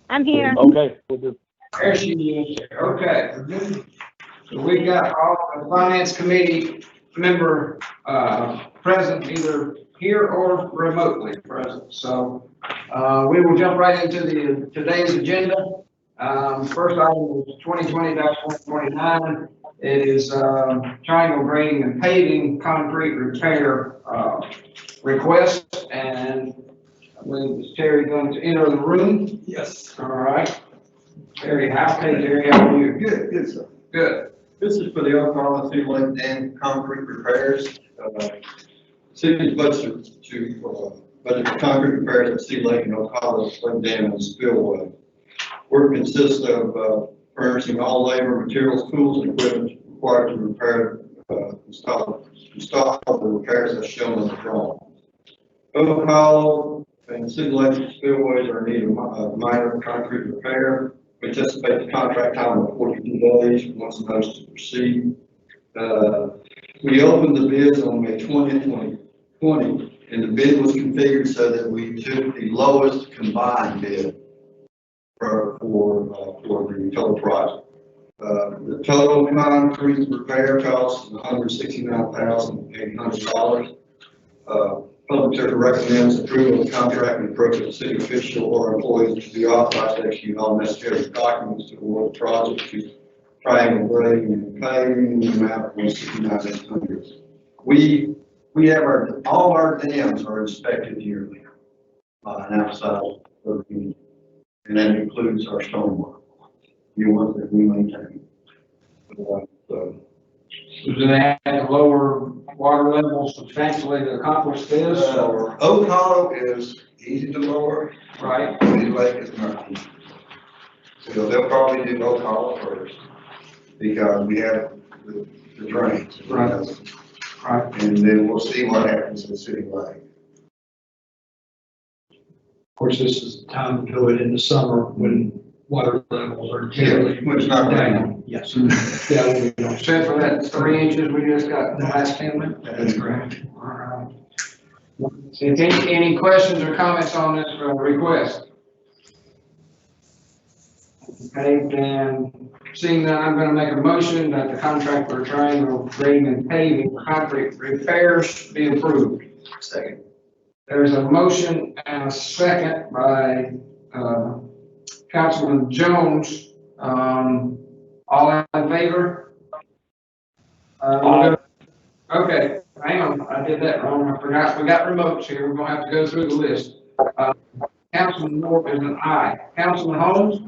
I'm here. Okay, we'll do. There she is. Okay. So we've got all the finance committee member, present, either here or remotely present. So, we will jump right into today's agenda. First item is 2020-129. It is, triangle grading and paving concrete repair, request. And I believe is Terry going to enter the room? Yes. All right. Terry, Terry, how are you? Good, good, sir. Good. This is for the Oklahoma City Lake Dam concrete repairs. City's budget budget for concrete repairs at Sea Lake and Oklahoma Lake Dam and Spillway. Work consists of furnishing all labor, materials, tools, and equipment required to repair, install the repairs as shown on the drawing. Oklahoma and Sea Lake spillways are in need of minor concrete repair. We anticipate the contract time of 42 days once notice to proceed. We opened the bids on May 20th, 2020, and the bid was configured so that we took the lowest combined bid for the total project. The total concrete repair cost is $169,800. Public Service recommends approval of the contract and appropriate city official or employees to be authorized to execute all necessary documents to award the project to Triangle Grading and Paving in the amount of $169,800. We have all our dams are inspected yearly and outside of the, and that includes our stormwater. You want that we maintain. So Do they have to lower water levels substantially to accomplish this? Oak Hollow is easy to lower. Right. Sea Lake is not easy. So they'll probably do Oak Hollow first because we have the drains. Right. Right. And then we'll see what happens in City Lake. Of course, this is the time to do it in the summer when water levels are generally When it's not raining. down. Yes. Yeah, we don't. Except for that 3 inches we just got in the last 10 minutes? That's correct. All right. So any questions or comments on this request? Okay, then seeing that, I'm going to make a motion that the contract for Triangle Grading and Paving concrete repairs be approved. Second. There's a motion and a second by Councilman Jones. All in favor? Okay, hang on, I did that wrong. I forgot, we got remotes here. We're gonna have to go through the list. Councilman Moore is an aye. Councilman Holmes?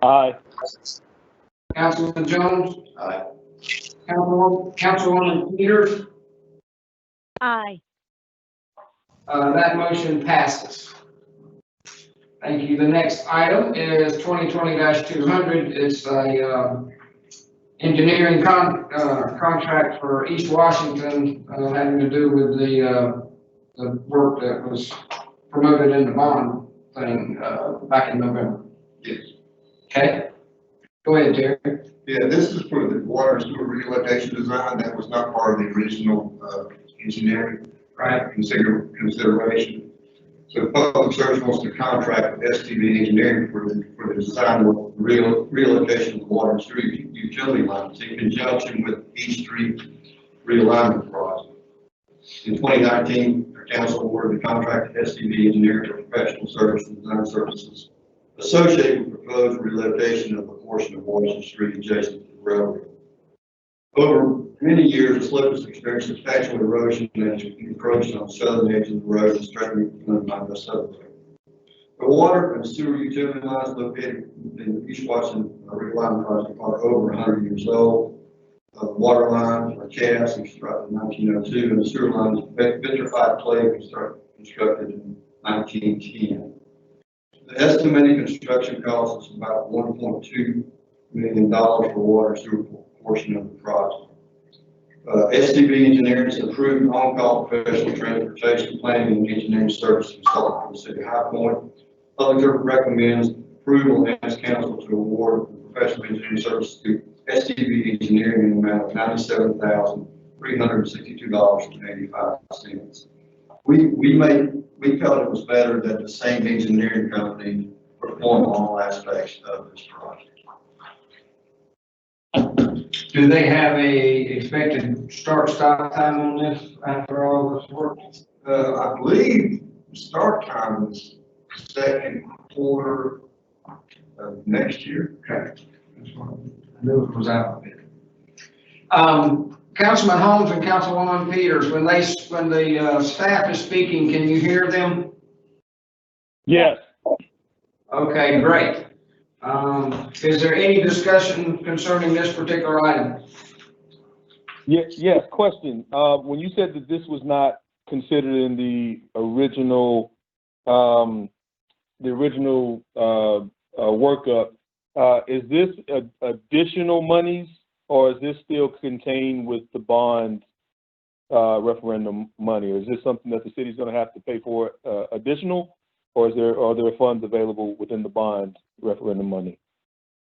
Aye. Councilman Jones? Aye. Councilwoman Peters? Aye. That motion passes. Thank you. The next item is 2020-200. It's a engineering contract for East Washington having to do with the work that was promoted in the bond thing back in November. Yes. Okay. Go ahead, Terry. Yeah, this is for the water and sewer relocation design. That was not part of the original engineering consideration. So Public Service wants to contract with STV Engineering for the design of relocation of the water and sewer utility lines in conjunction with East Street realignment project. In 2019, the council awarded the contract to STV Engineering for professional service and design services associated with proposed relocation of a portion of Washington Street adjacent to the railroad. Over many years, the slope has experienced substantial erosion and has encroached on the southern edge of the road and strengthening the underlying subway. The water and sewer utility lines located in the East Washington realignment project are over 100 years old. The water lines are cast and constructed in 1902, and the sewer lines vitrified clay constructed in 1910. The estimated construction cost is about $1.2 million for water and sewer portion of the project. STV Engineering has approved on-call professional transportation planning and engineering services consultant for the city of High Point. Public Service recommends approval and asks council to award professional engineering services to STV Engineering in the amount of $97,362.85. We felt it was better that the same engineering company perform all aspects of this project. Do they have a expected start-stop time on this after all this work? I believe the start time is second quarter of next year. Okay. That's what I knew it was out there. Councilman Holmes and Councilwoman Peters, when the staff is speaking, can you hear them? Yes. Okay, great. Is there any discussion concerning this particular item? Yes, question. When you said that this was not considered in the original workup, is this additional monies, or is this still contained with the bond referendum money? Or is this something that the city's going to have to pay for additional, or are there funds available within the bond referendum money?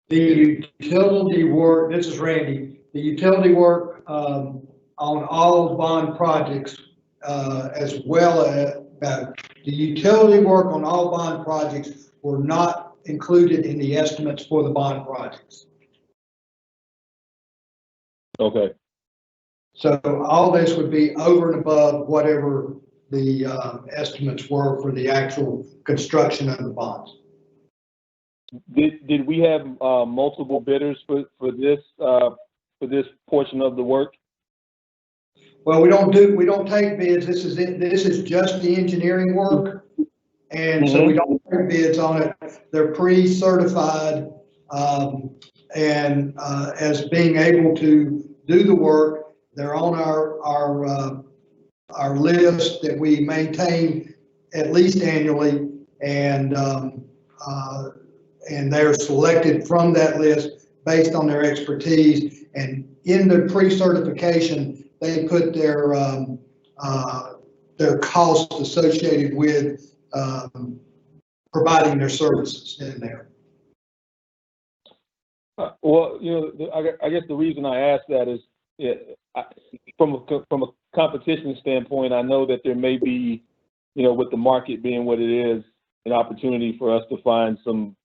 The utility work, this is Randy, the utility work on all bond projects, as well as the utility work on all bond projects were not included in the estimates for the bond projects. Okay. So all this would be over and above whatever the estimates were for the actual construction of the bonds. Did we have multiple bidders for this portion of the work? Well, we don't take bids. This is just the engineering work. And so we don't take bids on it. They're pre-certified, and as being able to do the work. They're on our list that we maintain at least annually, and they're selected from that list based on their expertise. And in the pre-certification, they put their costs associated with providing their services in there. Well, I guess the reason I ask that is, from a competition standpoint, I know that there may be, with the market being what it is, an opportunity for us to find some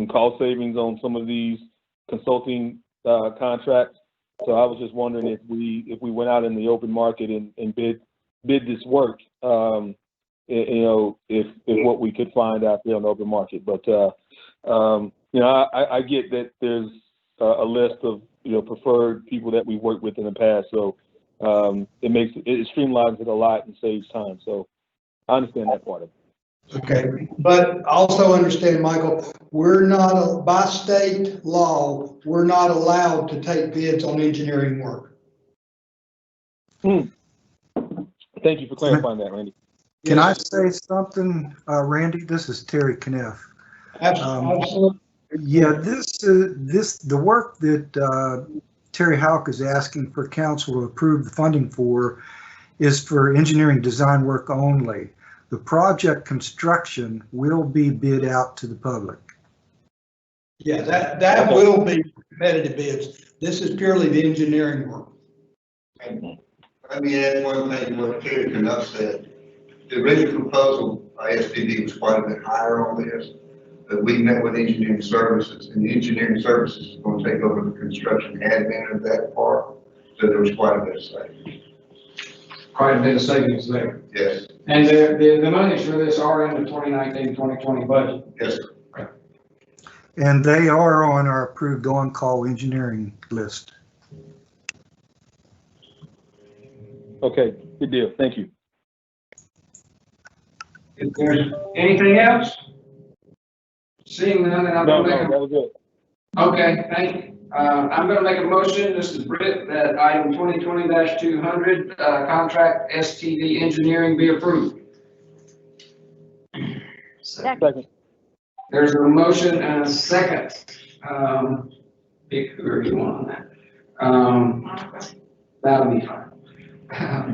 cost savings on some of these consulting contracts. So I was just wondering if we went out in the open market and bid this work, if what we could find out there on the open market. But I get that there's a list of preferred people that we've worked with in the past. So it streamlines it a lot and saves time. So I understand that part of it. Okay, but also understand, Michael, we're not, by state law, we're not allowed to take bids on engineering work. Thank you for clarifying that, Randy. Can I say something, Randy? This is Terry Kniff. Absolutely. Yeah, the work that Terry Houck is asking for council to approve the funding for is for engineering design work only. The project construction will be bid out to the public. Yeah, that will be competitive bids. This is purely the engineering work. Let me add one thing to what Terry Knuff said. The original proposal by SPD was quite a bit higher on this. We met with engineering services, and the engineering services is going to take over the construction admin of that part. So there was quite a bit of savings. Quite a bit of savings there. Yes. And the monies for this are in the 2019-2020 budget. Yes, sir. And they are on our approved on-call engineering list. Okay, good deal. Thank you. Is there anything else? Seeing none, I'm No, going to that was it. Okay, thank you. I'm going to make a motion, this is Britt, that item 2020-200, contract STD engineering be approved. Second. There's a motion and a second. Pick whoever you want on that. That'll be fine.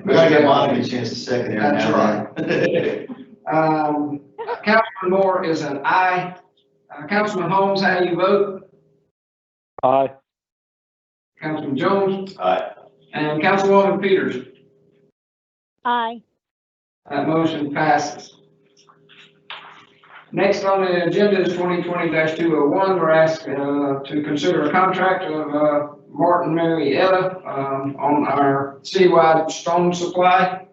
We gotta get Monica a chance to second. That's right. Councilman Moore is an aye. Councilman Holmes, how do you vote? Aye. Councilman Jones? Aye. And Councilwoman Peters? Aye. That motion passes. Next on the agenda is 2020-201. We're asked to consider a contract of Martin Marietta on our citywide stone supply.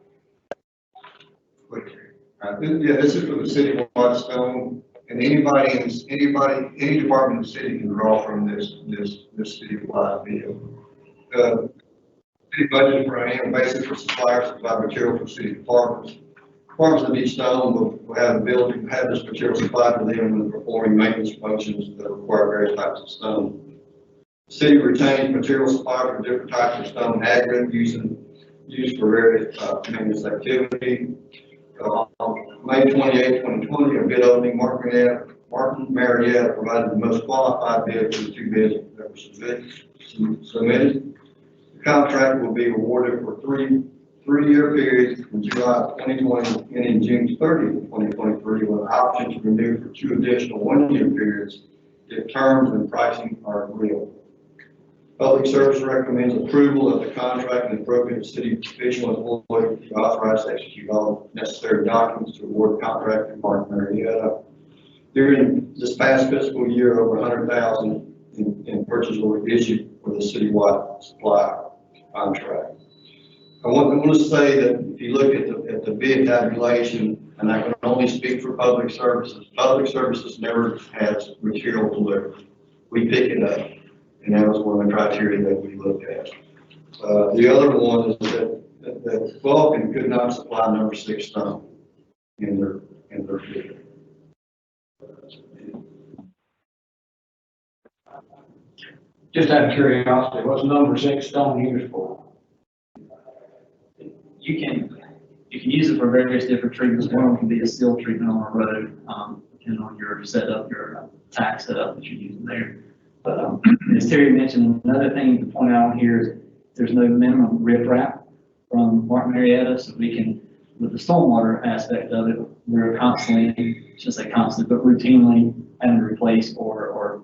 This is for the citywide stone, and any department in the city can draw from this citywide bill. City budget for an annual basis for suppliers to provide material for city departments. Departments that need stone will have the ability to have this material supplied to them when performing maintenance functions that require various types of stone. The city retains material supplied for different types of stone aggregate used for various maintenance activity. May 28, 2020, a bid opening, Martin Marietta provided the most qualified bid for the two bids that were submitted. The contract will be awarded for three-year period from July 2020 ending June 30, 2023, with an option to renew for two additional one-year periods if terms and pricing are agreeable. Public Service recommends approval of the contract and appropriate city official and employee to be authorized to execute all necessary documents to award the contract to Martin Marietta. During this past fiscal year, over $100,000 in purchase order issued for the citywide supply contract. I want to say that if you look at the bid tabulation, and I can only speak for Public Services never has material delivered. We pick it up. And that was one of the criteria that we looked at. The other one is that Vulcan could not supply number 6 stone in their bid. Just out of curiosity, what's number 6 stone used for? You can use it for various different treatments. One of them can be a seal treatment on a road, depending on your setup, your tack setup that you're using there. But as Terry mentioned, another thing to point out here is there's no minimum riprap from Martin Marietta, so we can, with the stormwater aspect of it, we're constantly, shouldn't say constantly, but routinely having to replace or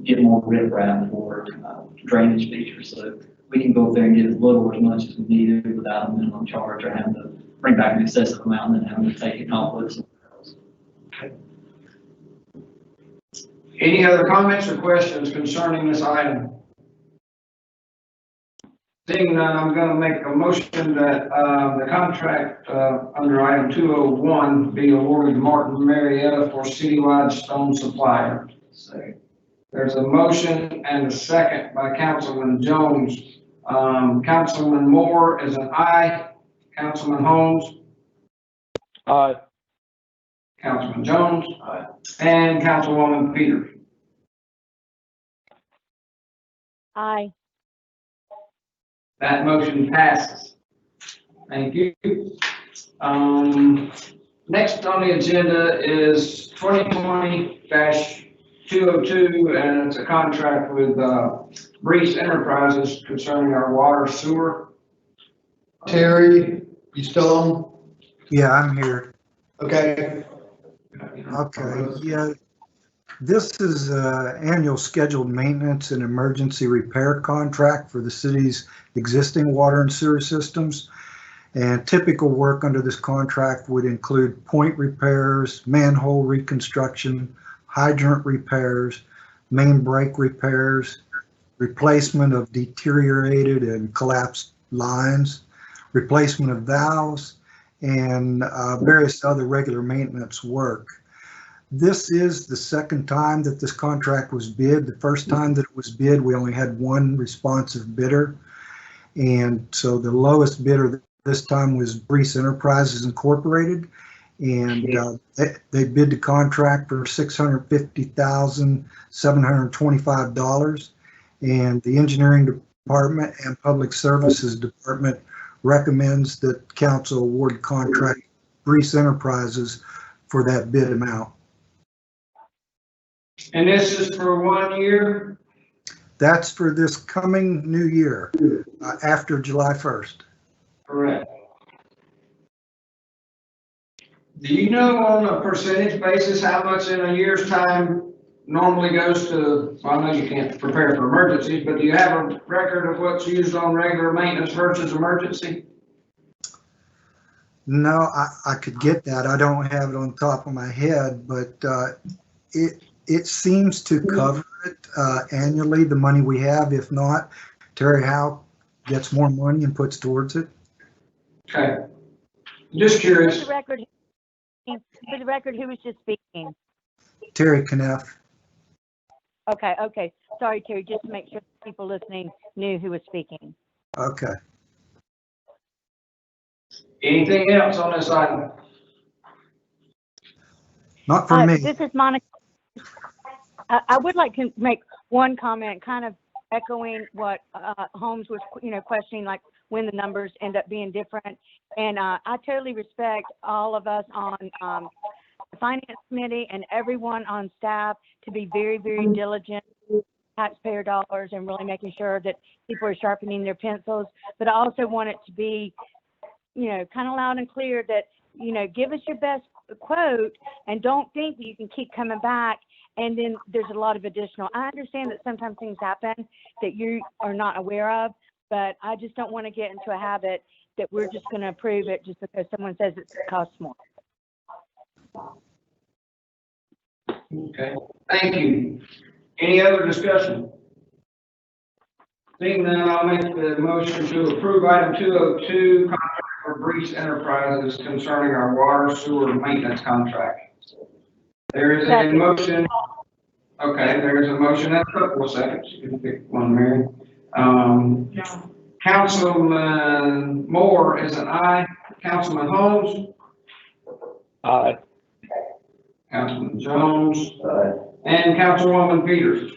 get more riprap for drainage features. So we can go up there and get as little or as much as we needed without a minimum charge or having to bring back an excessive amount and then having to take it complex. Any other comments or questions concerning this item? Seeing none, I'm going to make a motion that the contract under item 201 be awarded to Martin Marietta for citywide stone supplier. There's a motion and a second by Councilman Jones. Councilman Moore is an aye. Councilman Holmes? Aye. Councilman Jones? Aye. And Councilwoman Peters? Aye. That motion passes. Thank you. Next on the agenda is 2020-202, and it's a contract with Breeze Enterprises concerning our water sewer. Terry, you still on? Yeah, I'm here. Okay. Okay, yeah. This is annual scheduled maintenance and emergency repair contract for the city's existing water and sewer systems. And typical work under this contract would include point repairs, manhole reconstruction, hydrant repairs, main break repairs, replacement of deteriorated and collapsed lines, replacement of valves, and various other regular maintenance work. This is the second time that this contract was bid. The first time that it was bid, we only had one responsive bidder. And so the lowest bidder this time was Breeze Enterprises Incorporated. And they bid the contract for $650,725. And the engineering department and public services department recommends that council award contract Breeze Enterprises for that bid amount. And this is for 1 year? That's for this coming new year, after July 1st. Correct. Do you know on a percentage basis how much in a year's time normally goes to, well, I know you can't prepare for emergencies, but do you have a record of what's used on regular maintenance versus emergency? No, I could get that. I don't have it on top of my head, but it seems to cover it annually, the money we have. If not, Terry Howe gets more money and puts towards it. Okay. Just For curious. the record, who was just speaking? Terry Kneff. Okay. Sorry, Terry, just to make sure people listening knew who was speaking. Okay. Anything else on this item? Not for me. This is Monica. I would like to make one comment, kind of echoing what Holmes was, questioning, like when the numbers end up being different. And I totally respect all of us on the finance committee and everyone on staff to be very, very diligent with taxpayer dollars and really making sure that people are sharpening their pencils. But I also want it to be, kind of loud and clear that, give us your best quote and don't think that you can keep coming back. And then there's a lot of additional, I understand that sometimes things happen that you are not aware of, but I just don't want to get into a habit that we're just going to approve it just because someone says it costs more. Okay, thank you. Any other discussion? Seeing none, I'll make the motion to approve item 202, contract for Breeze Enterprises concerning our water sewer maintenance contract. There is a motion. Okay, there's a motion and a couple of seconds. You can pick one, Mary. Councilman Moore is an aye. Councilman Holmes? Aye. Councilman Jones? Aye. And Councilwoman Peters?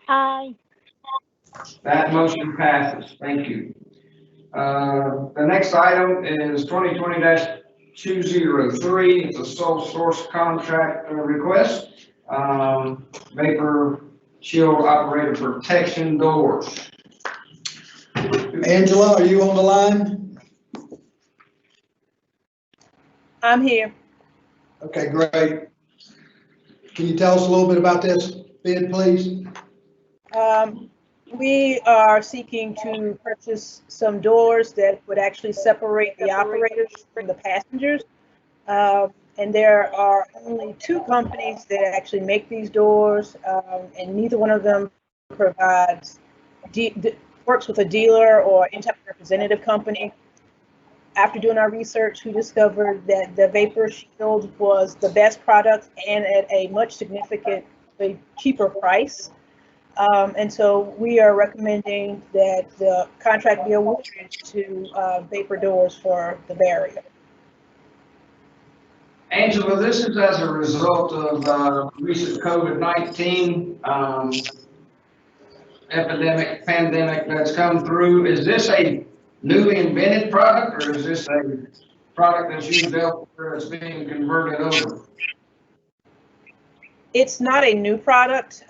Aye. That motion passes. Thank you. The next item is 2020-203. It's a sole source contract request. Vapor Shield Operator Protection Doors. Angela, are you on the line? I'm here. Okay, great. Can you tell us a little bit about this bid, please? We are seeking to purchase some doors that would actually separate the operators from the passengers. And there are only two companies that actually make these doors, and neither one of them provides, works with a dealer or any type of representative company. After doing our research, we discovered that the Vapor Shield was the best product and at a much significantly cheaper price. And so we are recommending that the contract be awarded to Vapor Doors for the barrier. Angela, this is as a result of recent COVID-19 pandemic that's come through. Is this a newly invented product, or is this a product that's used elsewhere that's being converted over? It's not a new product.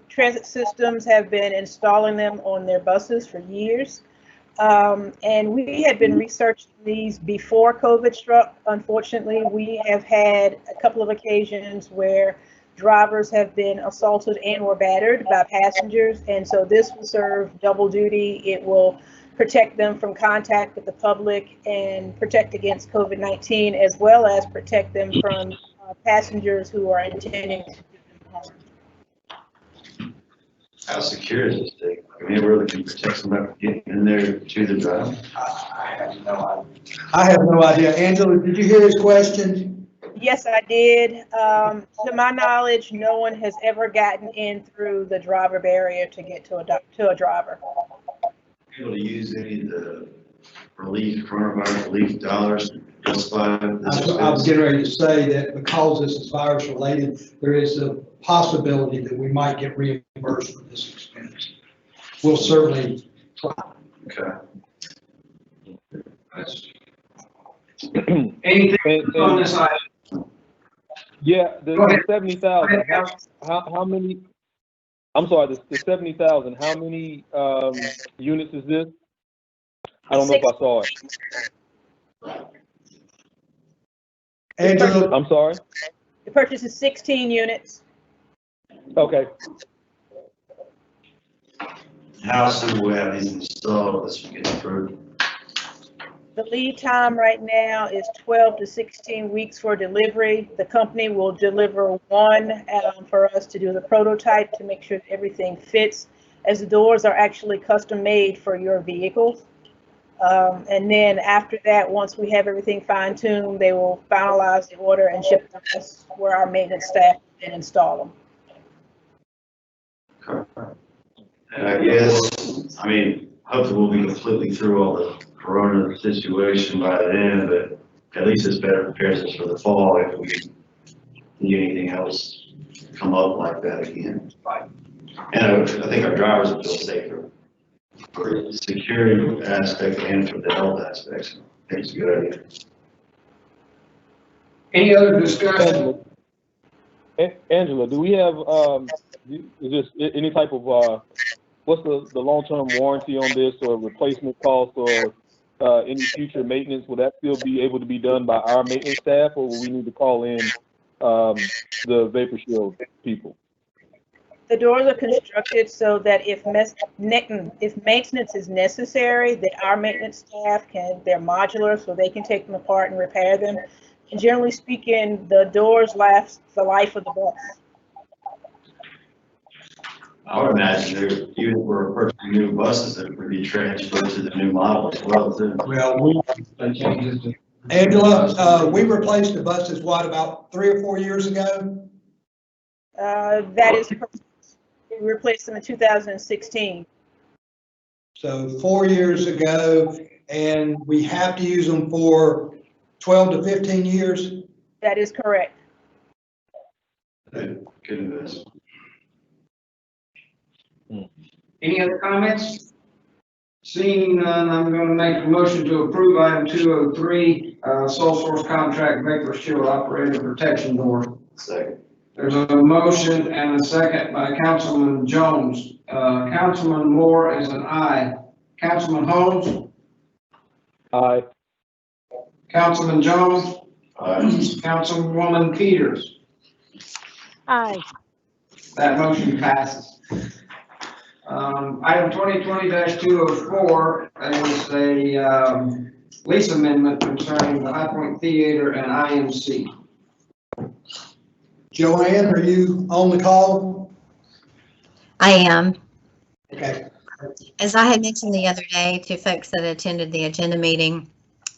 Transit systems have been installing them on their buses for years. And we had been researching these before COVID struck. Unfortunately, we have had a couple of occasions where drivers have been assaulted and or battered by passengers. And so this will serve double duty. It will protect them from contact with the public and protect against COVID-19, as well as protect them from passengers who are intending to do them harm. How secure is this thing? I mean, it really can protect somebody from getting in there to the drive. I have no idea. Angela, did you hear his question? Yes, I did. To my knowledge, no one has ever gotten in through the driver barrier to get to a driver. Able to use any of the coronavirus relief dollars to justify this? I was getting ready to say that because this is virus related, there is a possibility that we might get reimbursed for this expense. We'll certainly try. Okay. Anything on this item? Yeah, the Go ahead. 70,000, how many, I'm sorry, the 70,000, how many units is this? I don't know if I saw it. Angela, I'm sorry? The purchase is 16 units. Okay. How soon will we have these installed? This will get approved. The lead time right now is 12 to 16 weeks for delivery. The company will deliver one for us to do the prototype to make sure that everything fits, as the doors are actually custom made for your vehicles. And then after that, once we have everything fine-tuned, they will finalize the order and ship them to us, where our maintenance staff can install them. And I guess, I mean, hopefully we'll be completely through all the corona situation by then, but at least it's better prepares us for the fall if we need anything else come up like that again. And I think our drivers will feel safer for the security aspect and for the health aspects. I think it's a good idea. Any other discussion? Angela, do we have, is this any type of, what's the long-term warranty on this, or replacement cost, or any future maintenance? Will that still be able to be done by our maintenance staff, or will we need to call in the Vapor Shield people? The doors are constructed so that if maintenance is necessary, that our maintenance staff they're modular, so they can take them apart and repair them. And generally speaking, the doors last the life of the bus. I would imagine there, even if we're purchasing new buses, that would be transferred to the new model as well, too. Well, Angela, we replaced the buses, what, about 3 or 4 years ago? That is correct. We replaced them in 2016. So 4 years ago, and we have to use them for 12 to 15 years? That is correct. Good investment. Any other comments? Seeing none, I'm going to make a motion to approve item 203, sole source contract Vapor Shield operator protection door. Second. There's a motion and a second by Councilman Jones. Councilman Moore is an aye. Councilman Holmes? Aye. Councilman Jones? Aye. Councilwoman Peters? Aye. That motion passes. Item 2020-204 is a lease amendment concerning the High Point Theater and IMC. Joanne, are you on the call? I am. Okay. As I had mentioned the other day to folks that attended the agenda meeting,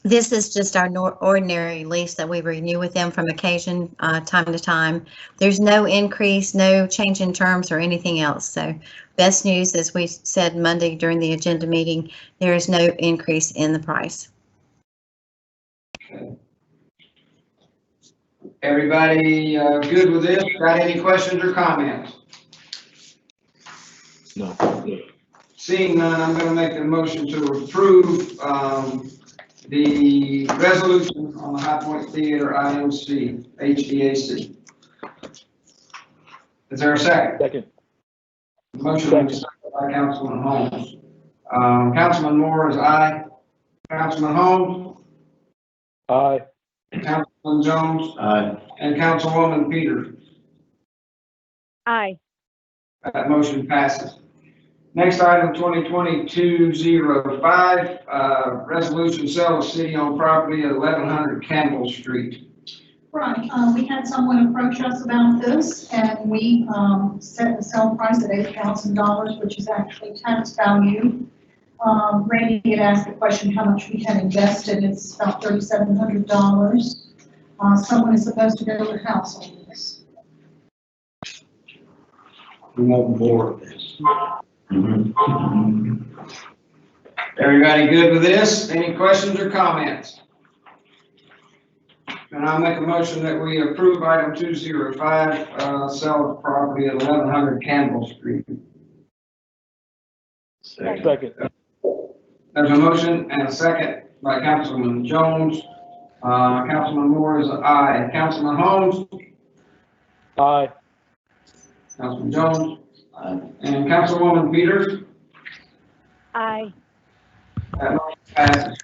this is just our ordinary lease that we renew with them from occasion, time to time. There's no increase, no change in terms or anything else. So best news, as we said Monday during the agenda meeting, there is no increase in the price. Okay. Everybody good with this? Got any questions or comments? No. Seeing none, I'm going to make a motion to approve the resolution on the High Point Theater IMC HVAC. Is there a second? Second. Motion is seconded by Councilman Holmes. Councilman Moore is aye. Councilman Holmes? Aye. Councilman Jones? Aye. And Councilwoman Peters? Aye. That motion passes. Next item, 2020-205, resolution sell of city-owned property at 1100 Campbell Street. Right, we had someone approach us about this, and we set the sale price at $8,000, which is actually tax value. Randy had asked the question how much we had invested. It's about $3,700. Someone is supposed to build a house on this. We want more of this. Everybody good with this? Any questions or comments? And I'll make a motion that we approve item 205, sell of property at 1100 Campbell Street. Second. There's a motion and a second by Councilman Jones. Councilman Moore is an aye. Councilman Holmes? Aye. Councilman Jones? And Councilwoman Peters? Aye. That motion passes.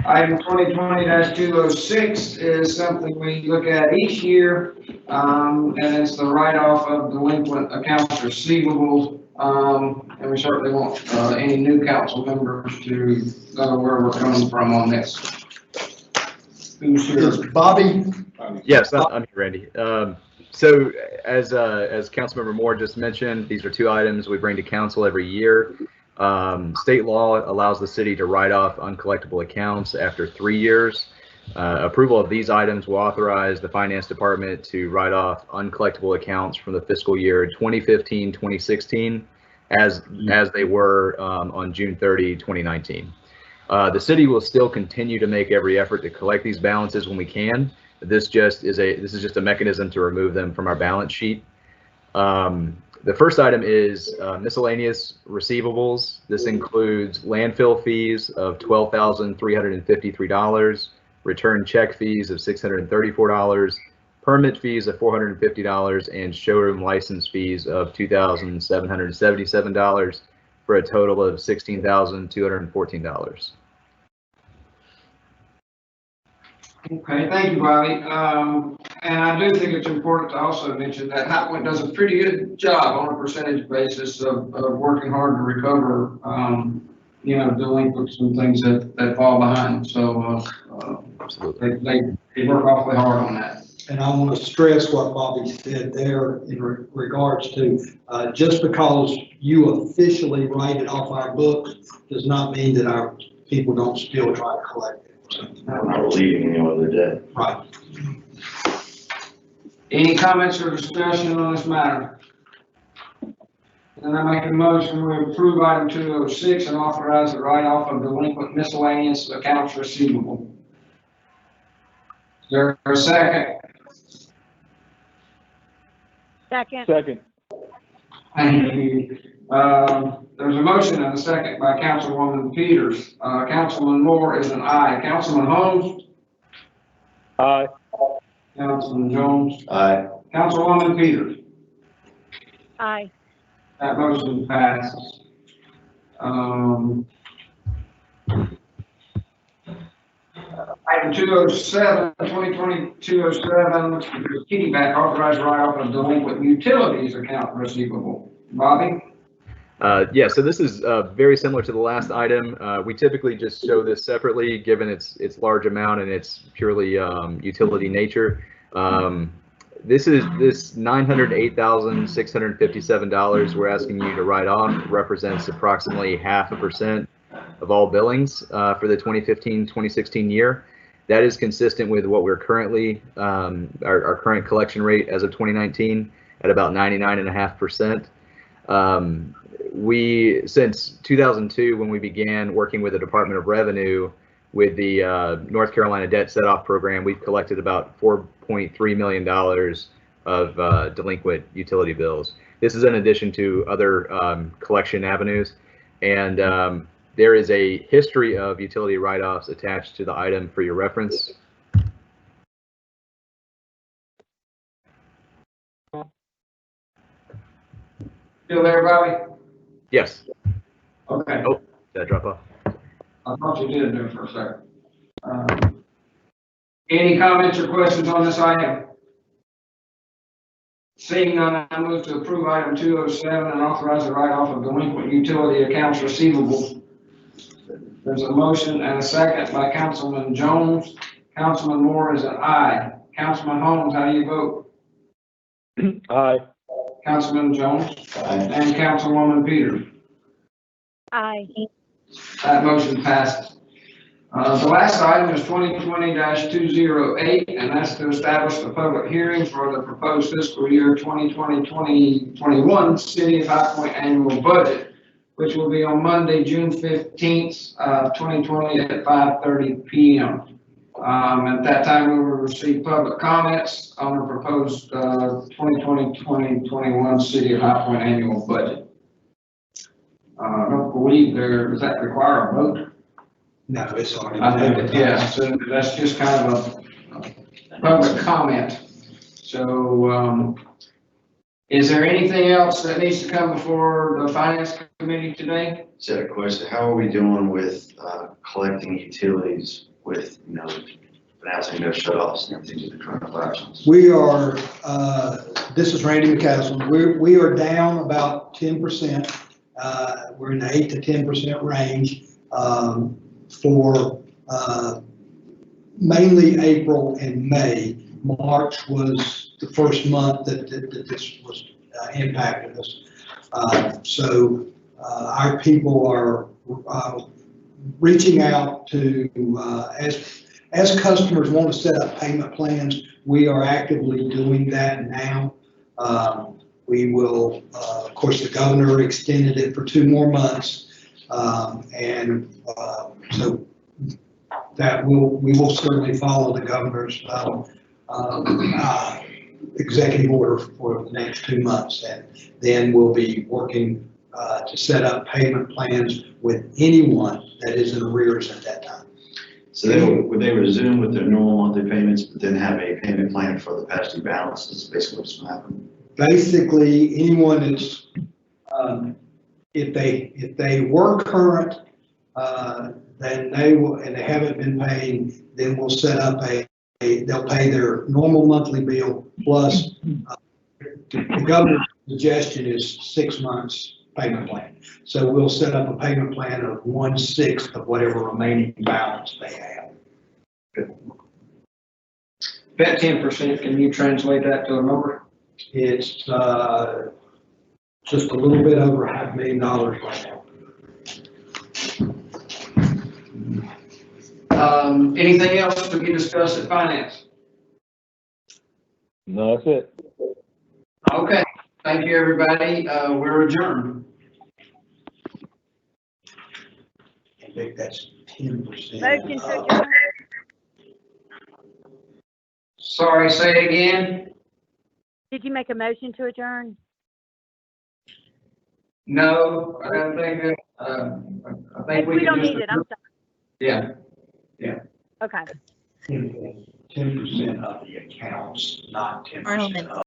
Item 2020-206 is something we look at each year, and it's the write-off of delinquent accounts receivable And we certainly want, any new council members to know where we're coming from on this. Who's here? Is Bobby, Yes, I'm here, Randy. So as Councilmember Moore just mentioned, these are two items we bring to council every year. State law allows the city to write off uncollectible accounts after 3 years. Approval of these items will authorize the finance department to write off uncollectible accounts from the fiscal year 2015, 2016 as they were on June 30, 2019. The city will still continue to make every effort to collect these balances when we can. This is just a mechanism to remove them from our balance sheet. The first item is miscellaneous receivables. This includes landfill fees of $12,353, return check fees of $634, permit fees of $450, and showroom license fees of $2,777 for a total of $16,214. Okay, thank you, Bobby. And I do think it's important to also mention that Hotpoint does a pretty good job on a percentage basis of working hard to recover, delinquents and things that fall behind. So, they work awfully hard on that. and I want to stress what Bobby said there in regards to, just because you officially write it off our books does not mean that our people don't still try to collect it. I'm not relieving anyone of their debt. Right. Any comments or discussion on this matter? And I make a motion we approve item 206 and authorize the write-off of delinquent miscellaneous accounts receivable. Is there a second? Second. Second. Thank you. There's a motion and a second by Councilwoman Peters. Councilman Moore is an aye. Councilman Holmes? Aye. Councilman Jones? Aye. Councilwoman Peters? Aye. That motion passes. Item 207, 2020-207, Kitty back authorized write-off of delinquent utilities account receivable. Bobby? Yeah, so this is very similar to the last item. We typically just show this separately, given its large amount and its purely utility nature. This $908,657 we're asking you to write off represents approximately 0.5% of all billings for the 2015-2016 year. That is consistent with what we're currently, our current collection rate as of 2019 at about 99.5%. Since 2002, when we began working with the Department of Revenue with the North Carolina Debt Set-Off Program, we've collected about $4.3 million of delinquent utility bills. This is in addition to other collection avenues, and there is a history of utility write-offs attached to the item for your reference. Still there, Bobby? Yes. Okay. Oh, did I drop off? I thought you did there for a second. Any comments or questions on this item? Seeing none, I move to approve item 207 and authorize the write-off of delinquent utility accounts receivable. There's a motion and a second by Councilman Jones. Councilman Moore is an aye. Councilman Holmes, how do you vote? Aye. Councilman Jones? Aye. And Councilwoman Peters? Aye. That motion passes. The last item is 2020-208, and that's to establish the public hearing for the proposed fiscal year 2020-2021 City of High Point annual budget, which will be on Monday, June 15th, 2020 at 5:30 p.m. At that time, we will receive public comments on the proposed 2020-2021 City of High Point annual budget. I don't believe does that require a vote? No, it's already. I think, yeah, so that's just kind of a public comment. So, is there anything else that needs to come before the finance committee today? Just had a question. How are we doing with collecting utilities with, announcing no shut-offs and everything with the coronavirus? We are This is Randy McCaslin. We are down about 10%. We're in the 8 to 10% range for mainly April and May. March was the first month that this was impacted us. So our people are reaching out to, as customers want to set up payment plans, we are actively doing that now. We will, of course, the governor extended it for 2 more months. So that we will certainly follow the governor's executive order for the next 2 months. And then we'll be working to set up payment plans with anyone that is in arrears at that time. So would they resume with their normal monthly payments, but then have a payment plan for the past due balance? That's basically what's going to happen. Basically, anyone that's, if they were current, then they will, and they haven't been paying, then we'll set up they'll pay their normal monthly bill plus, the governor's suggestion is 6 months payment plan. So we'll set up a payment plan of 1/6 of whatever remaining balance they have. That 10%, can you translate that to a number? It's just a little bit over $500,000 right now. Anything else to be discussed at finance? No, that's it. Okay, thank you, everybody. We're adjourned. I think that's 10%. Motion to adjourn. Sorry, say it again. Did you make a motion to adjourn? No, I don't think that, I think we We can don't just. need it, I'm sorry. Yeah, Okay. 10% of the accounts, not 10% of